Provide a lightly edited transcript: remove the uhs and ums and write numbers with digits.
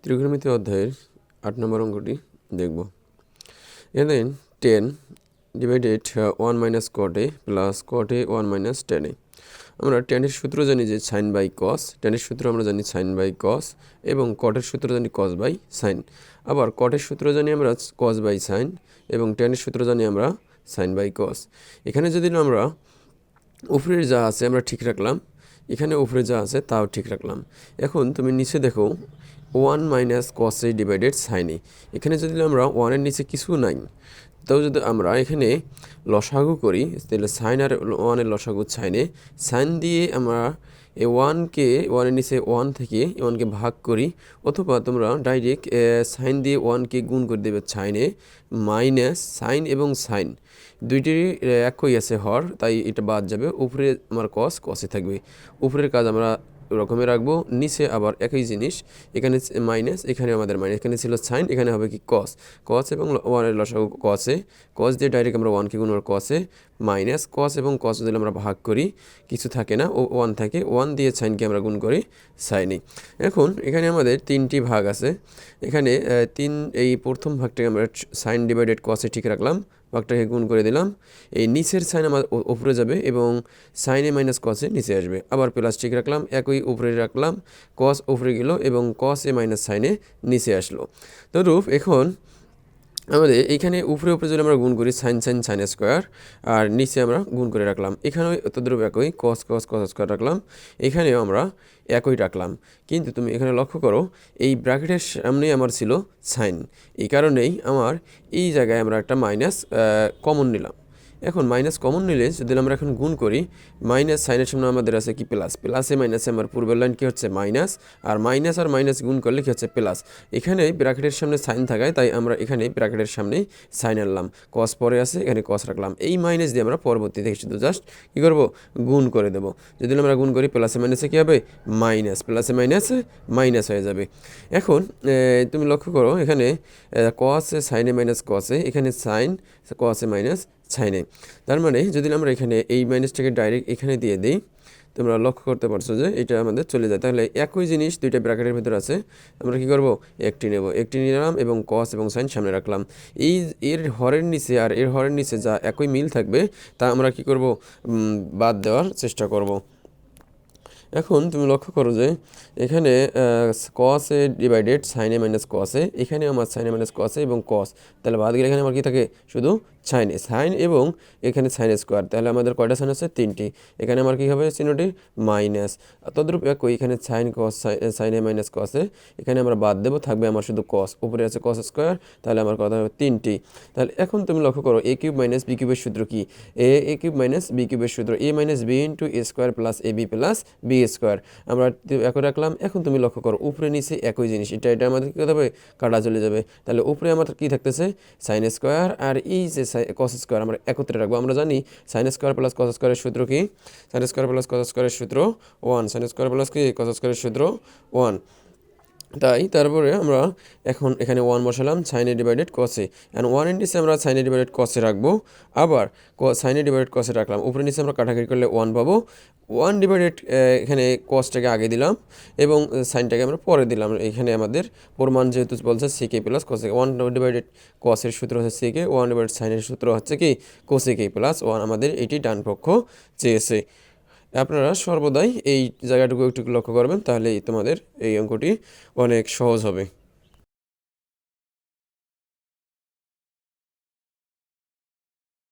ত্রিকোণমিতি অধ্যায়ের 8 নম্বর অঙ্কটি দেখব। এখানে 10 divided 1 minus cot a plus cot a 1 minus tan a। আমরা টেনের সূত্র জানি যে সাইন বাই কস, টেনের সূত্র আমরা জানি সাইন বাই কস, এবং কটের সূত্র জানি কস বাই সাইন। আবার কটের সূত্র জানি আমরা কস বাই সাইন, এবং টেনের সূত্র জানি আমরা সাইন বাই কস। এখানে যদি আমরা উপরের যা আছে আমরা ঠিক রাখলাম, এখানে উপরে যা আছে তাও ঠিক রাখলাম। এখন তুমি নিচে দেখো 1 মাইনাস কস এ ডিভাইডেড সাইন এ। এখানে যদি আমরা 1-এর নিচে কিছু নাই, তাও যদি আমরা এখানে লসাগু করি তাহলে সাইন আর 1-এর লসাগু সাইনে, সাইন দিয়ে আমরা এই 1-এর নিচে 1 থেকে 1কে ভাগ করি, অথবা তোমরা ডাইরেক্ট সাইন দিয়ে 1কে গুণ করে দেবে সাইনে, মাইনাস সাইন এবং সাইন দুইটিরই একই আছে হর, তাই এটা বাদ যাবে। উপরে আমার কসে থাকবে। উপরের কাজ আমরা রকমে রাখবো, নিচে আবার একই জিনিস, এখানে মাইনাস, এখানে আমাদের মাইনাস, এখানে ছিল সাইন, এখানে হবে কি কস এবং 1-এর লসাগু কস দিয়ে ডাইরেক্ট আমরা 1কে গুণ করব কসে, মাইনাস কস এবং কস যদি আমরা ভাগ করি কিছু থাকে না, 1 থাকে, 1 দিয়ে সাইনকে আমরা গুণ করি সাইনে। এখন এখানে আমাদের 3টি ভাগ আছে। এখানে এই প্রথম ভাগটাকে আমরা সাইন ডিভাইডেড কসে ঠিক রাখলাম, ভাগটাকে গুণ করে দিলাম। এই নিচের সাইন আমার উপরে যাবে এবং সাইনে মাইনাস কসে নিচে আসবে। আবার প্লাস ঠিক রাখলাম, একই উপরে রাখলাম, কস উপরে গেল এবং কস এ মাইনাস সাইনে নিচে আসলো। তো রূপ এখন আমাদের এইখানে উপরে যদি আমরা গুণ করি সাইন স্কোয়ার, আর নিচে আমরা গুণ করে রাখলাম। এখানেও তদ্রূপ একই কস স্কোয়ার রাখলাম, এখানেও আমরা একই রাখলাম। কিন্তু তুমি এখানে লক্ষ্য করো এই ব্র্যাকেটের সামনেই আমার ছিল সাইন, এই কারণেই আমার এই জায়গায় আমরা একটা মাইনাস কমন নিলাম। এখন মাইনাস কমন নিলে যদি আমরা এখন গুণ করি, মাইনাস সাইনের সামনে আমাদের আছে কি প্লাসে মাইনাসে আমার পূর্বের লাইন কী হচ্ছে মাইনাস, আর মাইনাস গুণ করলে কী হচ্ছে প্লাস। এখানে ব্র্যাকেটের সামনে সাইন থাকায় তাই আমরা এখানে ব্র্যাকেটের সামনেই সাইন আনলাম, কস পরে আছে এখানে কস রাখলাম। এই মাইনাস দিয়ে আমরা পরবর্তী থেকে শুধু জাস্ট কী করবো গুণ করে দেবো। যদি আমরা গুণ করি প্লাসে মাইনাসে কী হবে মাইনাস, প্লাসে মাইনাস হয়ে যাবে। এখন তুমি লক্ষ্য করো এখানে কসে সাইনে মাইনাস কসে, এখানে সাইন কসে মাইনাস সাইনে। তার মানে যদি আমরা এখানে এই মাইনাসটাকে ডাইরেক্ট এখানে দিয়ে দিই, তোমরা লক্ষ্য করতে পারছো যে এটা আমাদের চলে যায়। তাহলে একই জিনিস দুইটা ব্র্যাকেটের ভিতরে আছে, আমরা কি করব একটি নেব, একটি নিলাম এবং কস এবং সাইন সামনে রাখলাম। এর হরের নিচে আর এর হরের নিচে যা একই মিল থাকবে তা আমরা কি করব বাদ দেওয়ার চেষ্টা করব। এখন তুমি লক্ষ্য করো যে এখানে কসে ডিভাইডেড সাইনে মাইনাস কসে, এখানে আমার সাইনে মাইনাস কসে এবং কস, তাহলে বাদ গেলে এখানে আমার কি থাকে শুধু সাইন এবং এখানে সাইন স্কোয়ার। তাহলে আমাদের কয়টা সাইন আছে 3টি, এখানে আমার কি হবে চিহ্নটি মাইনাস। তদ্রূপ একই এখানে সাইন কস সাইনে মাইনাস কসে, এখানে আমরা বাদ দেবো, থাকবে আমার শুধু কস, উপরে আছে কস স্কোয়ার, তাহলে আমার কথা হবে 3টি। তাহলে এখন তুমি লক্ষ্য করো a কিউব মাইনাস বি কিউবের সূত্র কি, a কিউব মাইনাস বি কিউবের সূত্র a minus b into a square plus a b plus b square, আমরা একই রাখলাম। এখন তুমি লক্ষ্য করো উপরে নিচে একই জিনিস, এটা আমাদের কী হবে কাটা চলে যাবে। তাহলে উপরে আমাদের কী থাকতেছে সাইন স্কোয়ার, আর এই যে কস স্কোয়ার আমরা একত্রে রাখবো। আমরা জানি সাইন স্কোয়ার প্লাস কস স্কোয়ারের সূত্র কি, সাইন স্কোয়ার প্লাস কস স্কোয়ারের সূত্র 1, সাইন স্কোয়ার প্লাস কি কস স্কোয়ারের সূত্র 1। তাই তারপরে আমরা এখন এখানে 1 বসালাম সাইনে ডিভাইডেড কসে, অ্যান্ড 1-এর নিচে আমরা সাইনে ডিভাইডেড কসে রাখবো, আবার সাইনে ডিভাইডেড কসে রাখলাম। উপরে নিচে আমরা কাটাকাটি করলে 1 পাবো। 1 ডিভাইডেড এখানে কসটাকে আগে দিলাম এবং সাইনটাকে আমরা পরে দিলাম। এখানে আমাদের প্রমাণ যেহেতু বলছে সিকে প্লাস কোসেক, 1 ডিভাইডেড কসের সূত্র হচ্ছে সিকে, 1 ডিভাইডেড সাইনের সূত্র হচ্ছে কি কোসেকে প্লাস 1, আমাদের এটি ডান পক্ষ চেয়েছে। আপনারা সর্বদাই এই জায়গাটুকু একটু লক্ষ্য করবেন, তাহলে তোমাদের এই অঙ্কটি অনেক সহজ হবে।